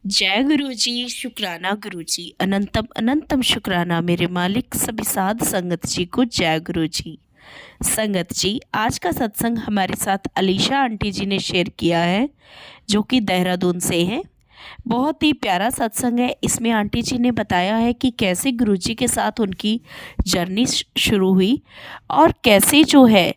जय गुरु जी, शुक्राना गुरु जी, अनंतम अनंतम शुक्राना मेरे मालिक सभी साध संगत जी को। जय गुरु जी। संगत जी, आज का सत्संग हमारे साथ अलीशा आंटी जी ने शेयर किया है, जो कि देहरादून से हैं। बहुत ही प्यारा सत्संग है। इसमें आंटी जी ने बताया है कि कैसे गुरु जी के साथ उनकी जर्नी शुरू हुई और कैसे जो है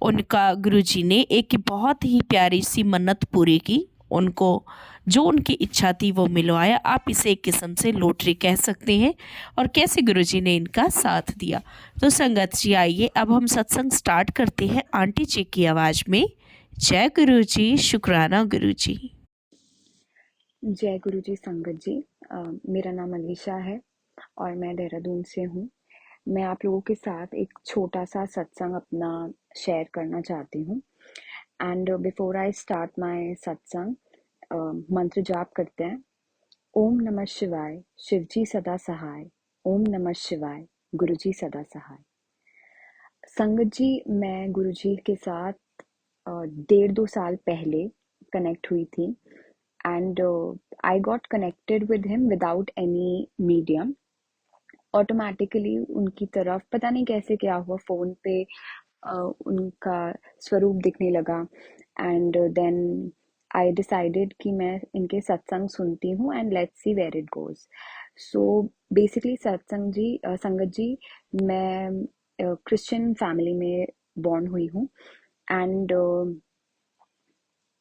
उनका गुरु जी ने एक बहुत ही प्यारी सी मन्नत पूरी की। उनको जो उनकी इच्छा थी वो मिलवाया। आप इसे एक किस्म से लॉटरी कह सकते हैं। और कैसे गुरु जी ने इनका साथ दिया। तो संगत जी, आइए अब हम सत्संग स्टार्ट करते हैं आंटी जी की आवाज़ में। जय गुरु जी, शुक्राना गुरु जी। जय गुरु जी संगत जी। मेरा नाम अलीशा है और मैं देहरादून से हूँ। मैं आप लोगों के साथ एक छोटा सा सत्संग अपना शेयर करना चाहती हूँ। And before I start my सत्संग, मंत्र जाप करते हैं। ओम नमः शिवाय, शिव जी सदा सहाय। ओम नमः शिवाय, गुरु जी सदा सहाय। संगत जी, मैं गुरु जी के साथ 1.5-2 साल पहले कनेक्ट हुई थी। And I got connected with him without any medium. Automatically उनकी तरफ पता नहीं कैसे क्या हुआ, फ़ोन पे उनका स्वरूप दिखने लगा। एंड देन आई डिसाइडेड कि मैं इनके सत्संग सुनती हूँ and let's see where it goes. So basically सत्संग जी, संगत जी, मैं क्रिश्चियन फैमिली में बॉर्न हुई हूँ। एंड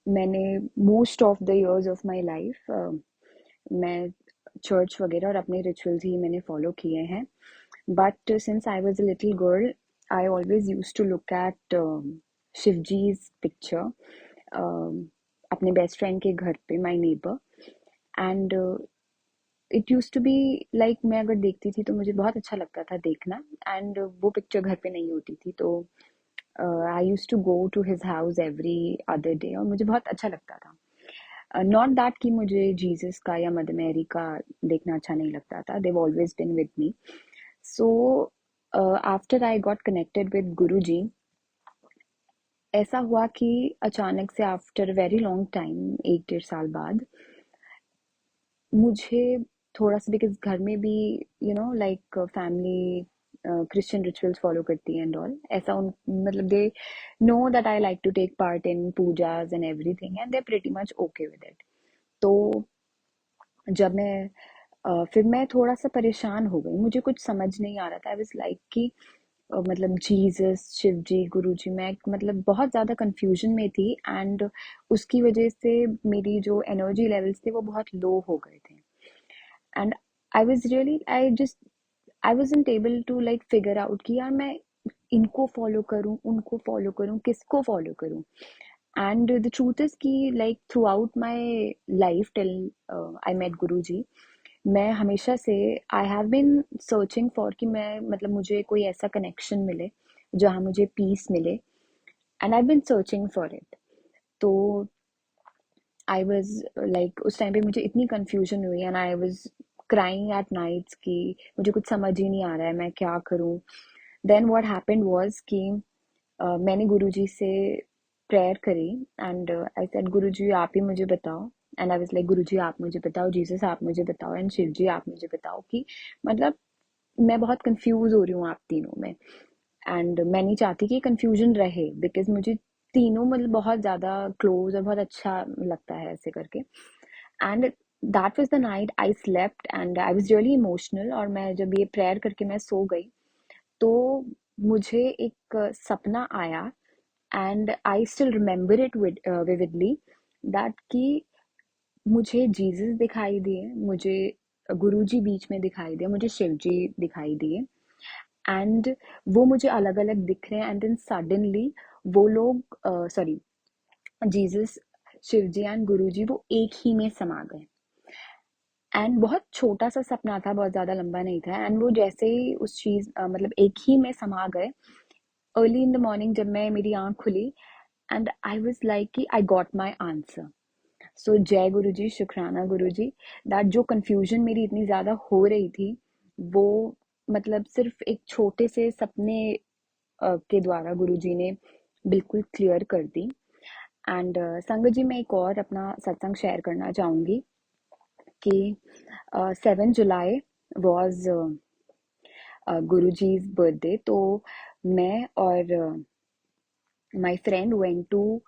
मैंने most of the years of my life मैं चर्च वगैरह और अपने रिचुअल्स ही मैंने फॉलो किए हैं। But since I was a little girl, I always used to look at Shivji's picture अपने बेस्ट फ्रेंड के घर पे, my neighbour. And it use to be like, मैं अगर देखती थी तो मुझे बहुत अच्छा लगता था देखना। एंड वो पिक्चर घर पे नहीं होती थी, तो I use to go to his house every other day और मुझे बहुत अच्छा लगता था। नॉट दैट कि मुझे जीसस का या मदर मैरी का देखना अच्छा नहीं लगता था, they've always been with me. So after I got connected with Guru ji, ऐसा हुआ कि अचानक से आफ्टर वेरी लॉन्ग टाइम, 1-1.5 साल बाद, मुझे थोड़ा सा, बिकॉज घर में भी like family Christian rituals follow करती है एंड ऑल, ऐसा उन मतलब they know that I like to take part in pujas and everything and they are pretty much okay with it. तो जब मैं फिर मैं थोड़ा सा परेशान हो गई, मुझे कुछ समझ नहीं आ रहा था। आई वाज लाइक कि मतलब जीसस, शिव जी, गुरु जी, मैं मतलब बहुत ज़्यादा कंफ्यूजन में थी। एंड उसकी वजह से मेरी जो एनर्जी लेवल्स थे वो बहुत लो हो गए थे। And I was really, I wasn't able to like figure out कि यार मैं इनको फॉलो करूं, उनको फॉलो करूं, किसको फॉलो करूं। एंड द ट्रूथ इज कि like throughout my life till I met guru ji, मैं हमेशा से I have been searching for कि मैं मतलब मुझे कोई ऐसा कनेक्शन मिले जहाँ मुझे पीस मिले। And I been searching for it. तो आई वॉज लाइक, उस टाइम पे मुझे इतनी कन्फ्यूजन हुई and I was crying at nights कि मुझे कुछ समझ ही नहीं आ रहा है, मैं क्या करूँ। देन व्हाट हैपेंड वाज कि मैंने गुरुजी से प्रेयर करी। एंड आई सेड, गुरुजी आप ही मुझे बताओ। एंड आई वाज लाइक, गुरुजी आप मुझे बताओ, जीसस आप मुझे बताओ, एंड शिव जी आप मुझे बताओ कि मतलब मैं बहुत कंफ्यूज हो रही हूँ आप तीनों में। एंड मैं नहीं चाहती कि कंफ्यूजन रहे, बिकॉज मुझे तीनों मतलब बहुत ज़्यादा क्लोज और बहुत अच्छा लगता है ऐसे करके। And that was the night I slept and I was really emotional. और मैं जब ये प्रेयर करके मैं सो गई, तो मुझे एक सपना आया। And I still remember it vividly, that कि मुझे जीसस दिखाई दिए, मुझे गुरु जी बीच में दिखाई दिए, मुझे शिव जी दिखाई दिए। एंड वो मुझे अलग अलग दिख रहे हैं। एंड देन सडनली वो लोग, sorry, Jesus, Shiv ji and guru ji, वो एक ही में समा गए। एंड बहुत छोटा सा सपना था, बहुत ज़्यादा लंबा नहीं था। एंड वो जैसे ही उस चीज़ मतलब एक ही में समा गए, अर्ली इन द मॉर्निंग जब मैं मेरी आँख खुली, एंड आई वाज लाइक कि आई गॉट माय आंसर। सो जय गुरु जी, शुक्राना गुरु जी, दैट जो कन्फ्यूजन मेरी इतनी ज़्यादा हो रही थी, वो मतलब सिर्फ एक छोटे से सपने के द्वारा गुरु जी ने बिल्कुल क्लियर कर दी। एंड संगत जी, मैं एक और अपना सत्संग शेयर करना चाहूँगी। कि 7 जुलाई वॉज गुरुजी's बर्थडे, तो मैं और माय फ्रेंड वेंट टू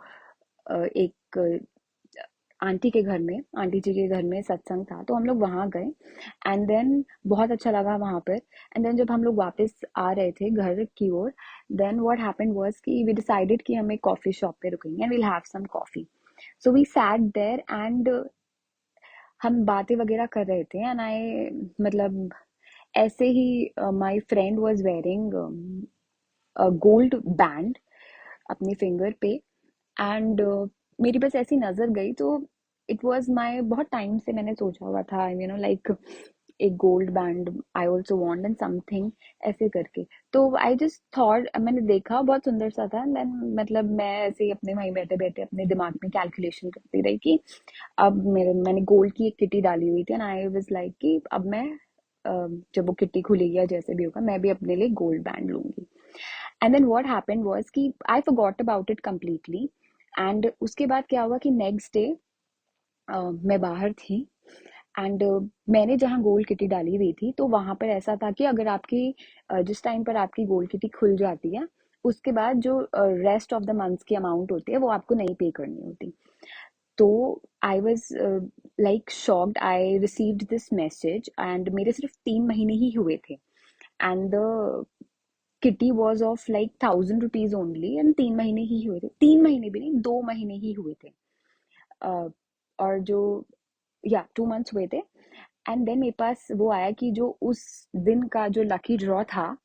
एक आंटी के घर में, आंटी जी के घर में सत्संग था, तो हम लोग वहाँ गए एंड देन बहुत अच्छा लगा वहाँ पर। एंड देन जब हम लोग वापस आ रहे थे घर की ओर, देन व्हाट हैपेंड वाज कि वी डिसाइडेड कि हम एक कॉफी शॉप पे रुकेंगे and we'll have some coffee. So we sat there and हम बातें वगैरह कर रहे थे एंड आई मतलब ऐसे ही my friend was wearing gold band अपनी फिंगर पे एंड मेरी बस ऐसी नजर गई, तो इट वाज माय बहुत टाइम से मैंने सोचा हुआ था, लाइक एक gold band I also want and something ऐसे करके। तो आई जस्ट थॉट, मैंने देखा बहुत सुंदर सा था, देन मतलब मैं ऐसे ही अपने वहीं बैठे बैठे अपने दिमाग में कैलकुलेशन करती रही कि अब मैंने गोल्ड की एक किटी डाली हुई थी एंड आई वाज लाइक कि अब मैं जब वो किट्टी खुलेगी या जैसे भी होगा मैं भी अपने लिए गोल्ड बैंड लूंगी। And then what happened was कि I forgot about it completely. And उसके बाद क्या हुआ कि नेक्स्ट डे मैं बाहर थी एंड मैंने जहाँ गोल्ड किटी डाली हुई थी, तो वहां पर ऐसा था कि अगर आपकी जिस टाइम पर आपकी गोल्ड किटी खुल जाती है, उसके बाद जो रेस्ट ऑफ द मंथ्स की अमाउंट होती है वो आपको नहीं पे करनी होती। तो I was like shocked, I received this message and मेरे सिर्फ 3 महीने ही हुए थे and the kitty was of like 1000 rupees only and 3 महीने ही हुए थे, 3 महीने भी नहीं 2 महीने ही हुए थे। और जो या 2 मंथ्स हुए थे। एंड देन मेरे पास वो आया कि जो उस दिन का जो लकी ड्रॉ था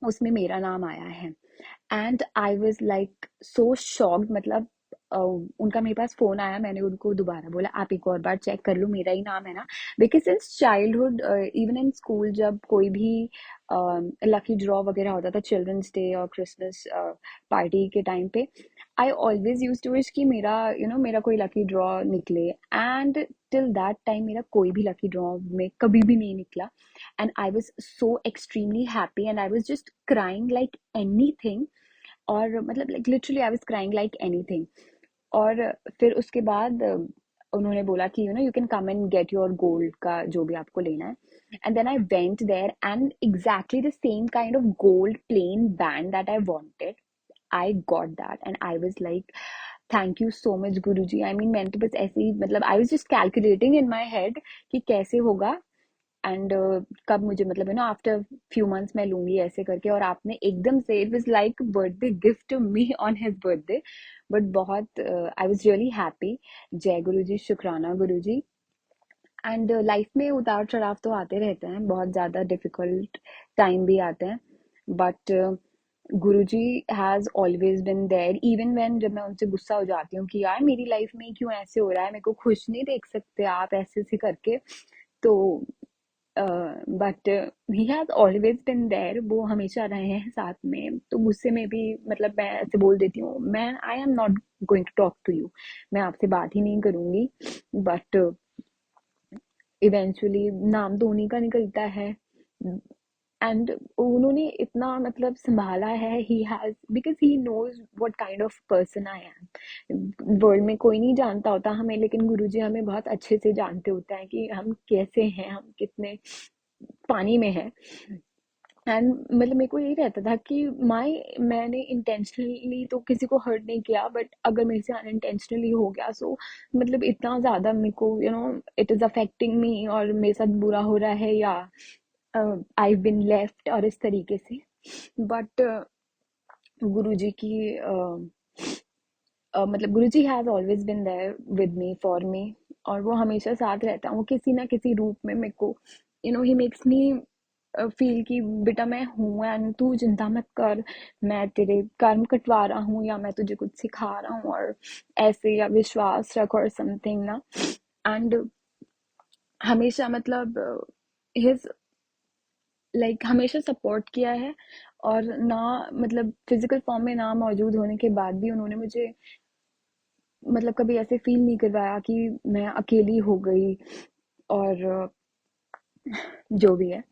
उसमें मेरा नाम आया है and I was like so shocked. मतलब उनका मेरे पास फोन आया, मैंने उनको दोबारा बोला आप एक और बार चेक कर लो मेरा ही नाम है ना, because since childhood even in school जब कोई भी लकी ड्रॉ वगैरह होता था चिल्ड्रंस डे और क्रिसमस पार्टी के टाइम पे, I always use to wish कि मेरा मेरा कोई लकी ड्रॉ निकले एंड टिल दैट टाइम मेरा कोई भी लकी ड्रॉ में कभी भी नहीं निकला। And I was so extremely happy and I was just crying like anything. और मतलब like literally I was crying like anything. और फिर उसके बाद उन्होंने बोला कि you can come and get your gold का जो भी आपको लेना है। And then I went there and exactly the same kind of gold plain band that I wanted, I got that and I was like thank you so much Guruji. I mean मैंने तो बस ऐसे ही मतलब I was just calculating in my head कि कैसे होगा and कब मुझे मतलब आफ्टर फ्यू मंथ्स मैं लूंगी ऐसे करके। और आपने एकदम से it was like birthday gift to me on his birthday. But बहुत आई वाज रियली हैप्पी। जय गुरु जी, शुक्राना गुरु जी। एंड लाइफ में उतार चढ़ाव तो आते रहते हैं, बहुत ज़्यादा डिफिकल्ट टाइम भी आते हैं, but Guruji has always been there even when जब मैं उनसे गुस्सा हो जाती हूँ कि यार मेरी लाइफ में क्यों ऐसे हो रहा है, मेरे को खुश नहीं देख सकते आप ऐसे ऐसे करके। तो but he has always been there, वो हमेशा रहे हैं साथ में। तो गुस्से में भी मतलब मैं ऐसे बोल देती हूँ, मैं I am not going to talk to you, मैं आपसे बात ही नहीं करूंगी। बट इवेंचुअली नाम तो उन्हीं का निकलता है एंड उन्होंने इतना मतलब संभाला है, he has because he knows what kind of person I am. World में कोई नहीं जानता होता हमें, लेकिन गुरुजी हमें बहुत अच्छे से जानते होते हैं कि हम कैसे हैं, हम कितने पानी में है। एंड मतलब मेरे को यही रहता था कि मैंने इंटेंशनली तो किसी को हर्ट नहीं किया, बट अगर मेरे से अनइंटेंशनली हो गया सो मतलब इतना ज़्यादा मेरे को इट इज़ अफेक्टिंग मी और मेरे साथ बुरा हो रहा है या आई बिन लेफ्ट और इस तरीके से। बट गुरुजी की मतलब Guruji has always been there with me for me, और वो हमेशा साथ रहता है, वो किसी ना किसी रूप में मेरे को ही मेक्स मी फील कि बेटा मैं हूँ एंड तू चिंता मत कर, मैं तेरे कर्म कटवा रहा हूँ या मैं तुझे कुछ सिखा रहा हूँ और ऐसे, या विश्वास रख और समथिंग ना। एंड हमेशा मतलब हिज लाइक हमेशा सपोर्ट किया है। और ना मतलब फिजिकल फॉर्म में ना मौजूद होने के बाद भी उन्होंने मुझे मतलब कभी ऐसे फील नहीं करवाया कि मैं अकेली हो गई। और जो भी है,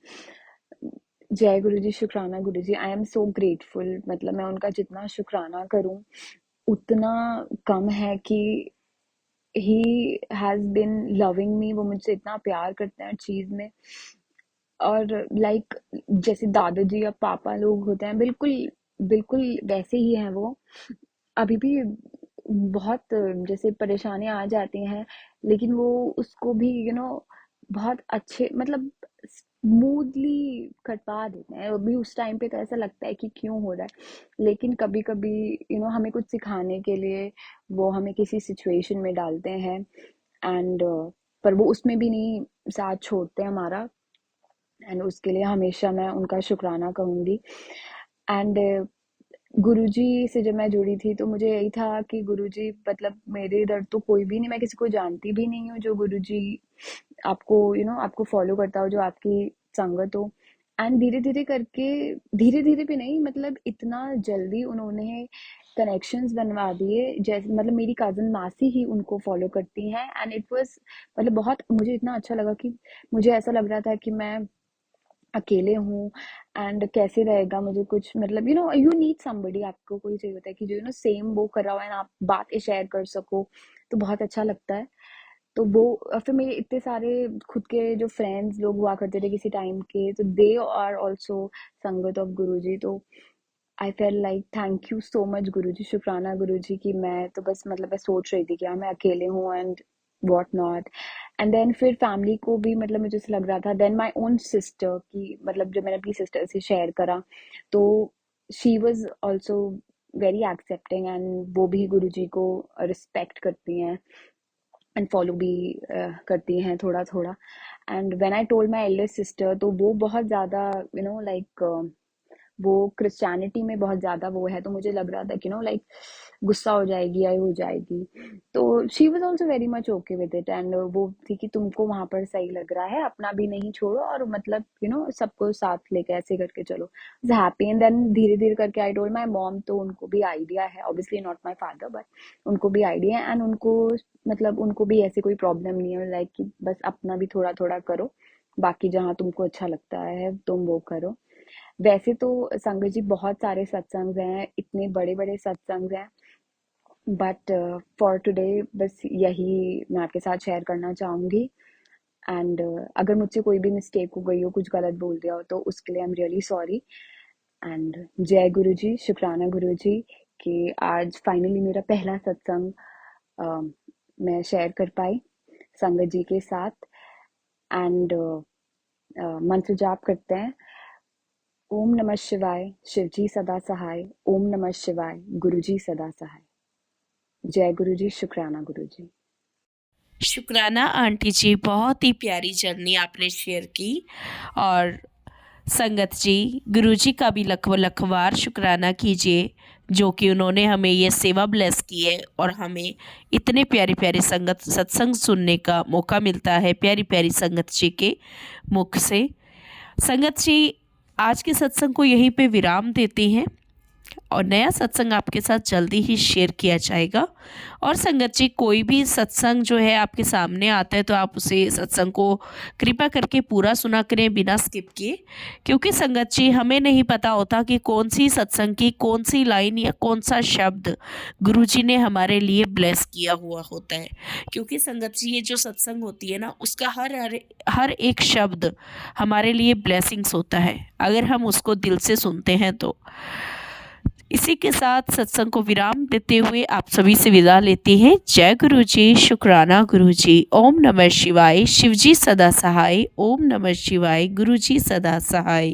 जय गुरु जी, शुक्राना गुरु जी, आई एम सो ग्रेटफुल। मतलब मैं उनका जितना शुक्राना करूं उतना कम है कि he has been loving me, वो मुझसे इतना प्यार करते हैं हर चीज़ में। और लाइक जैसे दादाजी या पापा लोग होते हैं, बिल्कुल बिल्कुल वैसे ही हैं वो। अभी भी बहुत जैसे परेशानियां आ जाती हैं, लेकिन वो उसको भी बहुत अच्छे मतलब स्मूथली कटवा देते हैं। अभी उस टाइम पे तो ऐसा लगता है कि क्यों हो रहा है, लेकिन कभी कभी हमें कुछ सिखाने के लिए वो हमें किसी सिचुएशन में डालते हैं। एंड पर वो उसमें भी नहीं साथ छोड़ते हमारा। एंड उसके लिए हमेशा मैं उनका शुक्राना कहूँगी। एंड गुरुजी से जब मैं जुड़ी थी तो मुझे यही था कि गुरुजी मतलब मेरे इधर तो कोई भी नहीं, मैं किसी को जानती भी नहीं हूँ जो गुरुजी आपको आपको फॉलो करता हो, जो आपकी संगत हो। एंड धीरे धीरे करके, धीरे धीरे भी नहीं, मतलब इतना जल्दी उन्होंने कनेक्शंस बनवा दिए। जैसे मतलब मेरी कज़न मासी ही उनको फॉलो करती हैं। एंड इट वाज मतलब बहुत मुझे इतना अच्छा लगा कि मुझे ऐसा लग रहा था कि मैं अकेले हूँ। एंड कैसे रहेगा, मुझे कुछ मतलब यू नीड समबडी, आपको कोई चाहिए होता है कि जो सेम वो कर रहा हो एंड आप बातें शेयर कर सको, तो बहुत अच्छा लगता है। तो वो और फिर मेरे इतने सारे खुद के जो फ्रेंड्स लोग हुआ करते थे किसी टाइम के, तो they are also sangat of Guruji. तो I felt like thank you so much Guruji, शुक्राना गुरुजी, कि मैं तो बस मतलब मैं सोच रही थी कि हाँ मैं अकेले हूँ and what not. And then फिर फैमिली को भी मतलब मुझे ऐसा लग रहा था, देन माई ओन सिस्टर की मतलब जब मैंने अपनी सिस्टर से शेयर करा तो she was also very accepting. And वो भी गुरुजी को रिस्पेक्ट करती हैं एंड फॉलो भी करती हैं थोड़ा थोड़ा। And when I told my elder sister, तो वो बहुत ज़्यादा लाइक वो क्रिश्चियनिटी में बहुत ज़्यादा वो है, तो मुझे लग रहा था कि लाइक गुस्सा हो जाएगी या हो जाएगी। तो she was also very much okay with it. And वो थी कि तुमको वहाँ पर सही लग रहा है, अपना भी नहीं छोड़ो और मतलब सबको साथ लेके ऐसे करके चलो, हैप्पी। एंड देन धीरे धीरे करके आई टोल्ड माई मॉम, तो उनको भी आइडिया है, obviously not my father but उनको भी आइडिया है। एंड उनको मतलब उनको भी ऐसे कोई प्रॉब्लम नहीं है, लाइक कि बस अपना भी थोड़ा थोड़ा करो, बाकी जहाँ तुमको अच्छा लगता है तुम वो करो। वैसे तो संगत जी बहुत सारे सत्संग हैं, इतने बड़े बड़े सत्संग हैं, बट फॉर टुडे बस यही मैं आपके साथ शेयर करना चाहूँगी। एंड अगर मुझसे कोई भी मिस्टेक हो गई हो, कुछ गलत बोल दिया हो, तो उसके लिए I am really sorry. And जय गुरु जी, शुक्राना गुरु जी कि आज फाइनली मेरा पहला सत्संग मैं शेयर कर पाई संगत जी के साथ। एंड मंत्र जाप करते हैं, ओम नमः शिवाय, शिवजी सदा सहाय, ओम नमः शिवाय, गुरुजी सदा सहाय। जय गुरुजी, शुक्राना गुरुजी। शुक्राना आंटी जी, बहुत ही प्यारी जर्नी आपने शेयर की। और संगत जी, गुरुजी का भी लखवार शुक्राना कीजिए जो कि उन्होंने हमें ये सेवा ब्लेस की है और हमें इतने प्यारे प्यारे सत्संग सुनने का मौका मिलता है प्यारी प्यारी संगत जी के मुख से। संगत जी, आज के सत्संग को यहीं पे विराम देते हैं और नया सत्संग आपके साथ जल्दी ही शेयर किया जाएगा। और संगत जी, कोई भी सत्संग जो है आपके सामने आता है तो आप उसे सत्संग को कृपा करके पूरा सुना करें बिना स्किप किए, क्योंकि संगत जी हमें नहीं पता होता कि कौन सी सत्संग की कौन सी लाइन या कौन सा शब्द गुरुजी ने हमारे लिए ब्लेस किया हुआ होता है। क्योंकि संगत जी, ये जो सत्संग होती है ना, उसका हर एक शब्द हमारे लिए ब्लेसिंग्स होता है अगर हम उसको दिल से सुनते हैं तो। इसी के साथ सत्संग को विराम देते हुए आप सभी से विदा लेते हैं। जय गुरु जी, शुक्राना गुरु जी, ओम नमः शिवाय, शिवजी सदा सहाय, ओम नमः शिवाय, गुरु जी सदा सहाय।